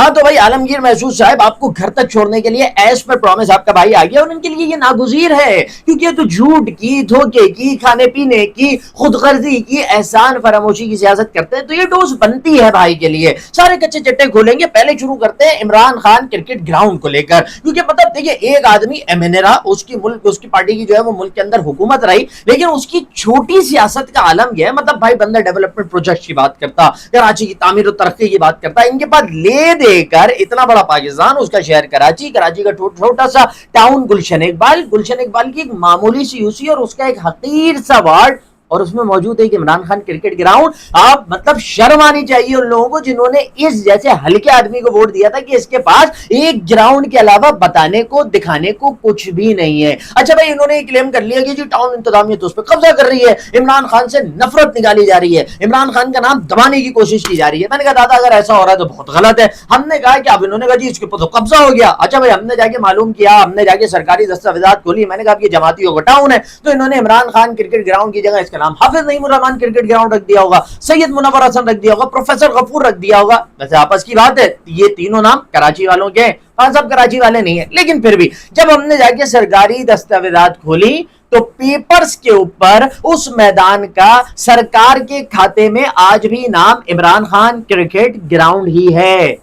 ہاں تو بھائی عالمگیر محسود صاحب آپ کو گھر تک چھوڑنے کے لیے ایز پر پرومس آپ کا بھائی آ گیا اور ان کے لیے یہ ناگزیر ہے کیونکہ یہ تو جھوٹ کی، دھوکے کی، کھانے پینے کی، خود غرضی کی، احسان فراموشی کی سیاست کرتے ہیں. تو یہ ڈوز بنتی ہے بھائی کے لیے. سارے کچے چٹے کھولیں گے. پہلے شروع کرتے ہیں عمران خان کرکٹ گراؤنڈ کو لے کر، کیونکہ مطلب دیکھیے ایک آدمی ایم این اے رہا، اس کی پارٹی کی جو ہے وہ ملک کے اندر حکومت رہی، لیکن اس کی چھوٹی سیاست کا عالم یہ ہے. مطلب بھائی بندہ ڈیولپمنٹ پروجیکٹ کی بات کرتا، کراچی کی تعمیر و ترقی کی بات کرتا، ان کے پاس لے دے کر اتنا بڑا پاکستان، اس کا شہر کراچی کا چھوٹا سا ٹاؤن گلشن اقبال کی ایک معمولی سی یوسی اور اس کا ایک حقیر سا وارڈ، اور اس میں موجود ہے کہ عمران خان کرکٹ گراؤنڈ. آپ مطلب شرم آنی چاہیے ان لوگوں کو جنہوں نے اس جیسے ہلکے آدمی کو ووٹ دیا تھا کہ اس کے پاس ایک گراؤنڈ کے علاوہ بتانے کو دکھانے کو کچھ بھی نہیں ہے. اچھا بھائی انہوں نے کلیم کر لیا کہ جی ٹاؤن انتظامیہ تو اس پہ قبضہ کر رہی ہے، عمران خان سے نفرت نکالی جا رہی ہے، عمران خان کا نام دبانے کی کوشش کی جا رہی ہے. میں نے کہا دادا اگر ایسا ہو رہا ہے تو بہت غلط ہے. ہم نے کہا کہ اب انہوں نے کہا جی اس کے اوپر تو قبضہ ہو گیا. اچھا بھائی ہم نے جا کے معلوم کیا، ہم نے جا کے سرکاری دستاویزات کھولی. میں نے کہا یہ جماعتیوں کا ٹاؤن ہے، تو انہوں نے عمران خان کرکٹ گراؤنڈ کی جگہ اس کا نام حافظ نعیم الرحمان کرکٹ گراؤنڈ رکھ دیا ہوگا، سید منور حسن رکھ دیا ہوگا، پروفیسر غفور رکھ دیا ہوگا. ویسے آپس کی بات ہے یہ تینوں نام کراچی والوں کے، خان صاحب کراچی والے نہیں ہیں، لیکن پھر بھی جب ہم نے جا کے سرکاری دستاویزات کھولی تو پیپرز کے اوپر اس میدان کا سرکار کے کھاتے میں آج بھی نام عمران خان کرکٹ گراؤنڈ ہی ہے.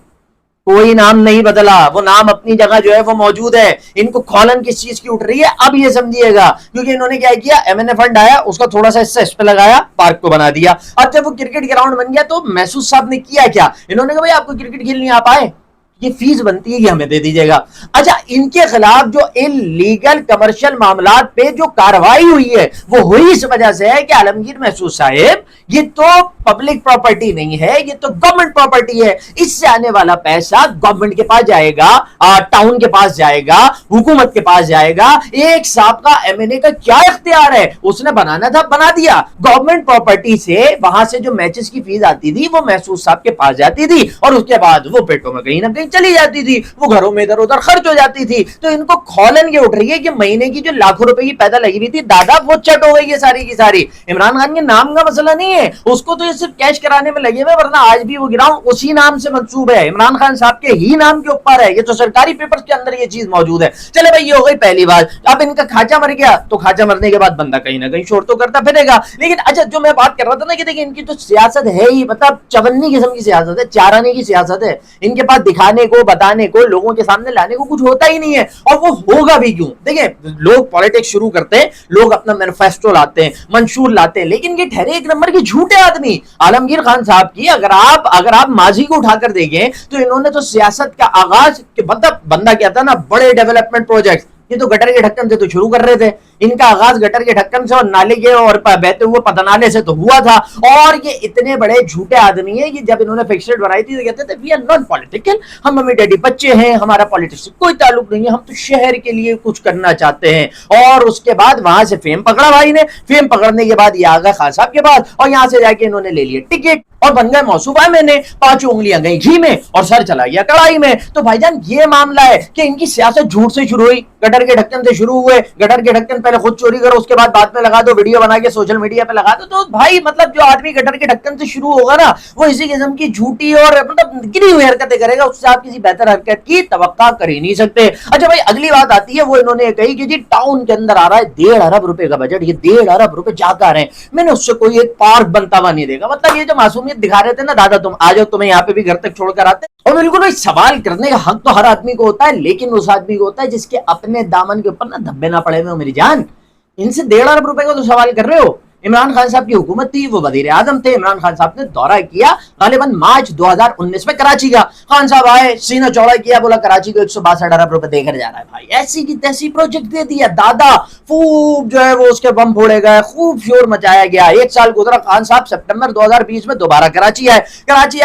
کوئی نام نہیں بدلا، وہ نام اپنی جگہ جو ہے وہ موجود ہے. ان کو کھولن کس چیز کی اٹھ رہی ہے اب یہ سمجھیے گا، کیونکہ انہوں نے کیا کیا، ایم این اے فنڈ آیا، اس کا تھوڑا سا حصہ اس پہ لگایا، پارک کو بنا دیا. اب جب وہ کرکٹ گراؤنڈ بن گیا تو محسود صاحب نے کیا کیا، انہوں نے کہا بھائی آپ کو کرکٹ کھیلنی آپ آئے، یہ فیس بنتی ہے یہ ہمیں دے دیجیے گا. اچھا ان کے خلاف جو انلیگل کمرشل معاملات پہ جو کاروائی ہوئی ہے وہ ہوئی اس وجہ سے ہے کہ عالمگیر محسود صاحب یہ تو پبلک پراپرٹی نہیں ہے، یہ تو گورنمنٹ پراپرٹی ہے. اس سے آنے والا پیسہ گورنمنٹ کے پاس جائے گا، ٹاؤن کے پاس جائے گا، حکومت کے پاس جائے گا. ایک سابقہ ایم این اے کا کیا اختیار ہے، اس نے بنانا تھا بنا دیا. گورنمنٹ پراپرٹی سے وہاں سے جو میچز کی فیس آتی تھی وہ محسود صاحب کے پاس جاتی تھی اور اس کے بعد وہ پیٹوں میں کہیں نہ کہیں چلی جاتی تھی، وہ گھروں میں ادھر ادھر خرچ ہو جاتی تھی. تو ان کو کھولن یہ اٹھ رہی ہے کہ مہینے کی جو لاکھوں روپے کی پیدا لگی ہوئی تھی دادا وہ چٹ ہو گئی ہے ساری کی ساری. عمران خان کے نام کا مسئلہ نہیں ہے، اس کو تو یہ صرف کیش کرانے میں لگے ہوئے، ورنہ آج بھی وہ گراؤنڈ اسی نام سے منسوب ہے، عمران خان صاحب کے ہی نام کے اوپر ہے. یہ تو سرکاری پیپرز کے اندر یہ چیز موجود ہے. چلے بھائی یہ ہو گئی پہلی بات. اب ان کا کھاچا مر گیا تو کھاچا مرنے کے بعد بندہ کہیں نہ کہیں شور تو کرتا پھرے گا. لیکن اچھا جو میں بات کر رہا تھا نا کہ دیکھیں ان کی تو سیاست ہے ہی مطلب چونی قسم کی سیاست ہے، چارانے کی سیاست ہے. ان کے پاس دکھانے کو بتانے کو لوگوں کے سامنے لانے کو کچھ ہوتا ہی نہیں ہے، اور وہ ہوگا بھی کیوں. دیکھیں لوگ پالیٹکس شروع کرتے ہیں، لوگ اپنا مینیفیسٹو لاتے ہیں، منشور لاتے ہیں، لیکن یہ ٹھہرے ایک نمبر کے جھوٹے آدمی. عالمگیر خان صاحب کی اگر آپ ماضی کو اٹھا کر دیکھیں تو انہوں نے تو سیاست کا آغاز مطلب بندہ کہتا نا بڑے ڈیولپمنٹ پروجیکٹس، یہ تو گٹر کے ڈھکن سے تو شروع کر رہے تھے. ان کا آغاز گٹر کے ڈھکن سے اور نالے کے اور بہتے ہوئے پتنالے سے تو ہوا تھا. اور یہ اتنے بڑے جھوٹے آدمی ہیں کہ جب انہوں نے فکسڈ بنائی تھی تو کہتے تھے وی آر ناٹ پولیٹیکل، ہم ممی ڈیڈی بچے ہیں، ہمارا پالیٹکس سے کوئی تعلق نہیں ہے، ہم تو شہر کے لیے کچھ کرنا چاہتے ہیں. اور اس کے بعد وہاں سے فیم پکڑا بھائی نے، فیم پکڑنے کے بعد یہ آ گئے خان صاحب کے پاس اور یہاں سے جا کے انہوں نے لے لیے ٹکٹ اور بن گئے موصوفہ. میں نے 5 انگلیاں گئی گھی میں اور سر چلا گیا کڑائی میں. تو بھائی جان یہ معاملہ ہے کہ ان کی سیاست جھوٹ سے شروع ہوئی، گٹر کے ڈھکن سے شروع ہوئے. گٹر کے ڈھکن پہلے خود چوری کرو، اس کے بعد میں لگا دو، ویڈیو بنا کے سوشل میڈیا پہ لگا دو. تو بھائی مطلب جو آدمی گٹر کے ڈھکن سے شروع ہوگا نا وہ اسی قسم کی جھوٹی اور مطلب گری ہوئی حرکتیں کرے گا، اس سے آپ کسی بہتر حرکت کی توقع کر ہی نہیں سکتے. اچھا بھائی اگلی بات آتی ہے، وہ انہوں نے کہی کہ جی ٹاؤن کے اندر آ رہا ہے 1.5 ارب روپے کا بجٹ، یہ 1.5 ارب روپے جاتا رہے. میں نے اس سے کوئی ایک پارک بنتا ہوا نہیں دیکھا. مطلب یہ جو معصومیت دکھا رہے تھے نا دادا تم آ جاؤ، تمہیں یہاں پہ بھی گھر تک چھوڑ کر آتے. اور بالکل بھائی سوال کرنے کا حق تو ہر آدمی کو ہوتا ہے، لیکن اس آدمی کو ہوتا ہے جس کے اپنے دامن کے اوپر نا دھبے نہ پڑے ہوئے. میری جان ان سے 1.5 ارب روپے کا تو سوال کر رہے ہو. عمران خان صاحب کی حکومت تھی، وہ وزیر اعظم تھے. عمران خان صاحب نے دورہ کیا غالباً مارچ 2019 میں کراچی کا. خان صاحب آئے، سینہ چوڑا کیا، بولا کراچی کو 162 ارب روپے دے کر جا رہا ہے. بھائی ایسی کی تیسی پروجیکٹ دے دیا دادا. خوب جو ہے وہ اس کے بم پھوڑے گئے، خوب شور مچایا گیا. 1 سال گزرا، خان صاحب سپٹمبر 2020 میں دوبارہ کراچی آئے.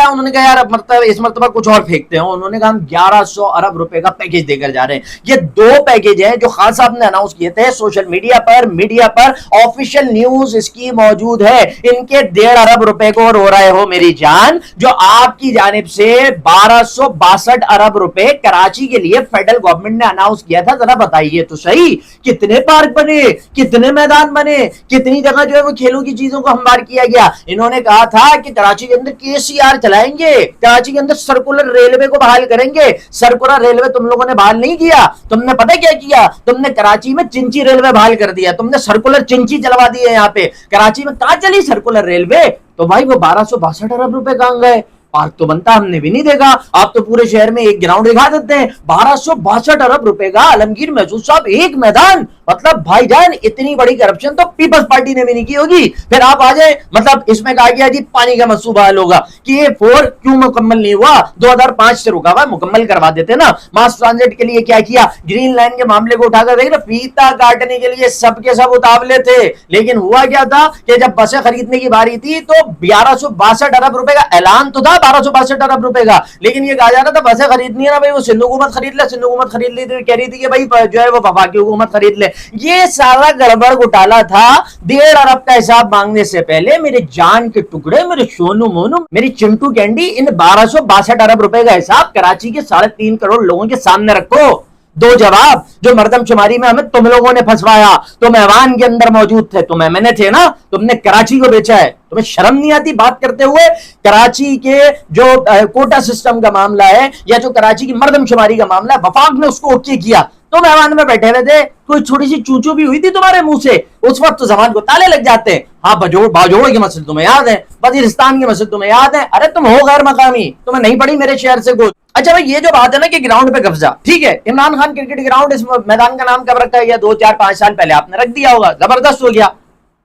انہوں نے کہا یار اس مرتبہ کچھ اور پھینکتے ہیں. انہوں نے کہا ہم 1100 ارب روپے کا پیکیج دے کر جا رہے ہیں. یہ 2 پیکیج ہیں جو خان صاحب نے اناؤنس کیے تھے سوشل میڈیا پر، آفیشیل نیوز کی موجود ہے. ان کے 1.5 ارب روپے کو رو رہے ہو میری جان, جو آپ کی جانب سے 1262 ارب روپے کراچی کے لیے فیڈرل گورنمنٹ نے اناؤنس کیا تھا. ذرا بتائیے تو صحیح, کتنے پارک بنے, کتنے میدان بنے, کتنی جگہ جو ہے وہ کھیلوں کی چیزوں کو ہموار کیا گیا. انہوں نے کہا تھا کہ کراچی کے اندر KCR چلائیں گے, کراچی کے اندر سرکولر ریلوے کو بحال کریں گے. سرکولر ریلوے تم لوگوں نے بحال نہیں کیا, تم نے پتہ کیا کیا, تم نے کراچی میں چنچی ریلوے بحال کر دیا, تم نے سرکولر چنچی چلوا دی ہے. یہاں پہ کراچی میں کہاں چلی سرکولر ریلوے؟ تو بھائی وہ 1262 ارب روپے کہاں گئے؟ پارک تو بنتا ہم نے بھی نہیں دیکھا. آپ تو پورے شہر میں ایک گراؤنڈ دکھا دیتے ہیں. 1262 ارب روپے کا عالمگیر محسود صاحب ایک میدان. مطلب بھائی جان اتنی بڑی کرپشن تو پیپلز پارٹی نے بھی نہیں کی ہوگی. پھر آپ آ جائیں, مطلب اس میں کہا گیا جی پانی کا منصوبہ حل ہوگا, کہ یہ 4 کیوں مکمل نہیں ہوا؟ 2005 سے رکا ہوا, مکمل کروا دیتے نا. ماس ٹرانزٹ کے لیے کیا کیا, گرین لائن کے معاملے کو اٹھا کر دیکھ, فیتا کاٹنے کے لیے سب کے سب اتاولے تھے. لیکن ہوا کیا تھا کہ جب بسیں خریدنے کی باری تھی تو 1162 ارب روپے کا اعلان تو تھا, 1262 ارب روپے کا, لیکن یہ کہا جا رہا تھا بسیں خریدنی ہے نا بھائی, وہ سندھ حکومت خرید لے. سندھ حکومت خرید لی تھی, کہہ رہی تھی کہ بھائی جو ہے وہ وفاقی حکومت خرید لے. یہ سارا گڑبڑ گھوٹالا تھا. 1.5 ارب کا حساب مانگنے سے پہلے میرے جان کے ٹکڑے, میرے سونو مونو, میری چنٹو کینڈی, ان 1262 ارب روپے کا حساب کراچی کے 3.5 کروڑ لوگوں کے سامنے رکھو. دو جواب. جو مردم شماری میں ہمیں تم لوگوں نے پھنسوایا, تم ایوان کے اندر موجود تھے, تم ایم این اے تھے نا, تم نے کراچی کو بیچا ہے. تمہیں شرم نہیں آتی بات کرتے ہوئے؟ کراچی کے جو کوٹا سسٹم کا معاملہ ہے, یا جو کراچی کی مردم شماری کا معاملہ ہے, وفاق نے اس کو اوکے کیا. تم ایوان میں بیٹھے ہوئے تھے, کوئی چھوٹی سی چوچو بھی ہوئی تھی تمہارے منہ سے, اس وقت تو زبان کو تالے لگ جاتے. ہاں باجوڑ کے مسئلے تمہیں یاد ہے, وزیرستان کے مسئلے تمہیں یاد ہے. ارے تم ہو غیر مقامی, تمہیں نہیں پڑی میرے شہر سے کچھ. اچھا بھائی, یہ جو بات ہے نا کہ گراؤنڈ پہ قبضہ, ٹھیک ہے, عمران خان کرکٹ گراؤنڈ, اس میدان کا نام کب رکھا گیا؟ 2 4 5 سال پہلے آپ نے رکھ دیا ہوگا, زبردست ہو گیا.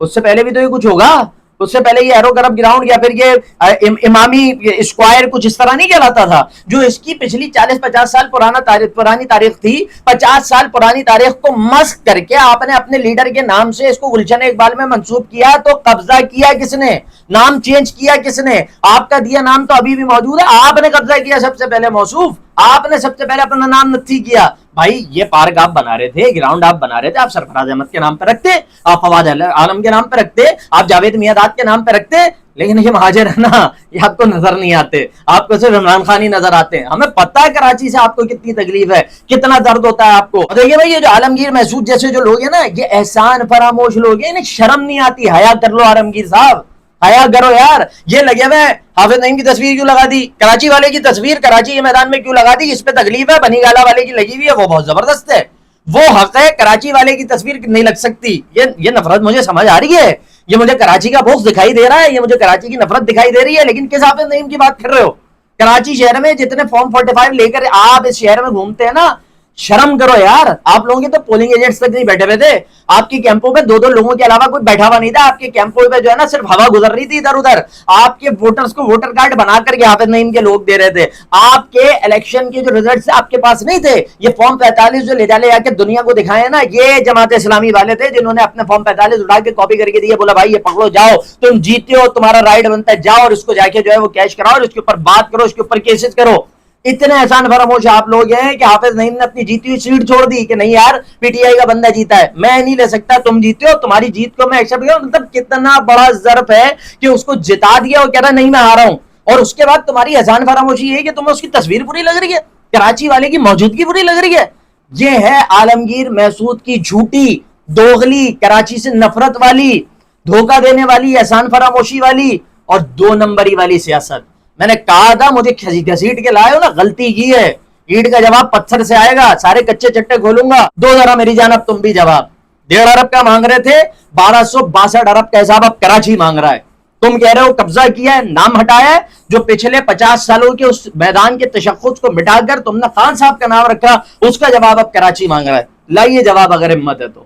اس سے پہلے بھی تو یہ کچھ ہوگا. اس سے پہلے یہ ایرو کرب گراؤنڈ یا پھر یہ امامی اسکوائر کچھ اس طرح نہیں کہلاتا تھا, جو اس کی پچھلی 40-50 سال پرانی تاریخ تھی. 50 سال پرانی تاریخ کو مسخ کر کے آپ نے اپنے لیڈر کے نام سے اس کو گلشن اقبال میں منسوب کیا. تو قبضہ کیا کس نے؟ نام چینج کیا کس نے؟ آپ کا دیا نام تو ابھی بھی موجود ہے. آپ نے قبضہ کیا سب سے پہلے موصوف, آپ نے سب سے پہلے اپنا نام نتھی کیا. بھائی یہ پارک آپ بنا رہے تھے, گراؤنڈ آپ بنا رہے تھے, آپ سرفراز احمد کے نام پہ رکھتے, آپ فواد عالم کے نام پہ رکھتے, آپ جاوید میاداد کے نام پہ رکھتے. لیکن یہ مہاجر ہے نا, یہ آپ کو نظر نہیں آتے, آپ کو صرف عمران خان ہی نظر آتے ہیں. ہمیں پتہ ہے کراچی سے آپ کو کتنی تکلیف ہے, کتنا درد ہوتا ہے آپ کو. دیکھیے بھائی, یہ جو عالمگیر محسود جیسے جو لوگ ہیں نا, یہ احسان فراموش لوگ ہیں, انہیں شرم نہیں آتی. حیا کر لو عالمگیر صاحب, حیا کرو یار. یہ لگے ہوئے حافظ نعیم کی تصویر کیوں لگا دی, کراچی والے کی تصویر کراچی کے میدان میں کیوں لگا دی؟ اس پہ تکلیف ہے. بنی گالا والے کی لگی ہوئی ہے, وہ بہت زبردست ہے, وہ حق ہے. کراچی والے کی تصویر نہیں لگ سکتی. یہ نفرت مجھے سمجھ آ رہی ہے, یہ مجھے کراچی کا بغض دکھائی دے رہا ہے, یہ مجھے کراچی کی نفرت دکھائی دے رہی ہے. لیکن کس حافظ نعیم کی بات کر رہے ہو؟ کراچی شہر میں جتنے فارم 45 لے کر آپ اس شہر میں گھومتے ہیں نا, شرم کرو یار. آپ لوگوں کے تو پولنگ ایجنٹس تک نہیں بیٹھے ہوئے تھے. آپ کی کیمپوں پہ 2 لوگوں کے علاوہ کوئی بیٹھا ہوا نہیں تھا. آپ کے کیمپوں پہ جو ہے نا صرف ہوا گزر رہی تھی ادھر ادھر. آپ کے ووٹرز کو ووٹر کارڈ بنا کر کے حافظ نعیم کے لوگ دے رہے تھے. آپ کے الیکشن کے جو ریزلٹس آپ کے پاس نہیں تھے. یہ فارم 45 جو لے جا کے دنیا کو دکھائے نا, یہ جماعت اسلامی والے تھے جنہوں نے اپنے فارم 45 اٹھا کے کاپی کر کے دیے, بولا بھائی یہ پکڑو, جاؤ تم جیتے ہو, تمہارا رائٹ بنتا ہے, جاؤ اور اس کو جا کے جو ہے وہ کیش کراؤ, اور اس کے اوپر بات کرو, اس کے اوپر کیسز کرو. اتنے احسان فراموش آپ لوگ ہیں کہ حافظ نعیم نے اپنی جیتی ہوئی سیٹ چھوڑ دی کہ نہیں یار پی ٹی آئی کا بندہ جیتا ہے, میں نہیں لے سکتا, تم جیتے ہو, تمہاری جیت کو میں ایکسپٹ کروں. مطلب کتنا بڑا ظرف ہے کہ اس کو جتا دیا, وہ کہہ رہا نہیں میں ہارا ہوں, اور اس کے بعد تمہاری احسان فراموشی ہے کہ تمہیں اس کی تصویر بری لگ رہی ہے, کراچی والے کی موجودگی بری لگ رہی ہے. یہ ہے عالمگیر محسود کی جھوٹی, دوغلی, کراچی سے نفرت والی, دھوکہ دینے والی, احسان فراموشی والی اور 2 نمبری والی سیاست. میں نے کہا تھا مجھے گھسیٹ کے لائے ہو نا, غلطی کی ہے. اینٹ کا جواب پتھر سے آئے گا, سارے کچے چٹے کھولوں گا. دو ذرا میری جانب تم بھی جواب. 1.5 ارب کا مانگ رہے تھے, 1262 ارب کا حساب اب کراچی مانگ رہا ہے. تم کہہ رہے ہو قبضہ کیا ہے, نام ہٹایا ہے, جو پچھلے 50 سالوں کے اس میدان کے تشخص کو مٹا کر تم نے خان صاحب کا نام رکھا, اس کا جواب اب کراچی مانگ رہا ہے. لائیے جواب اگر ہمت ہے تو.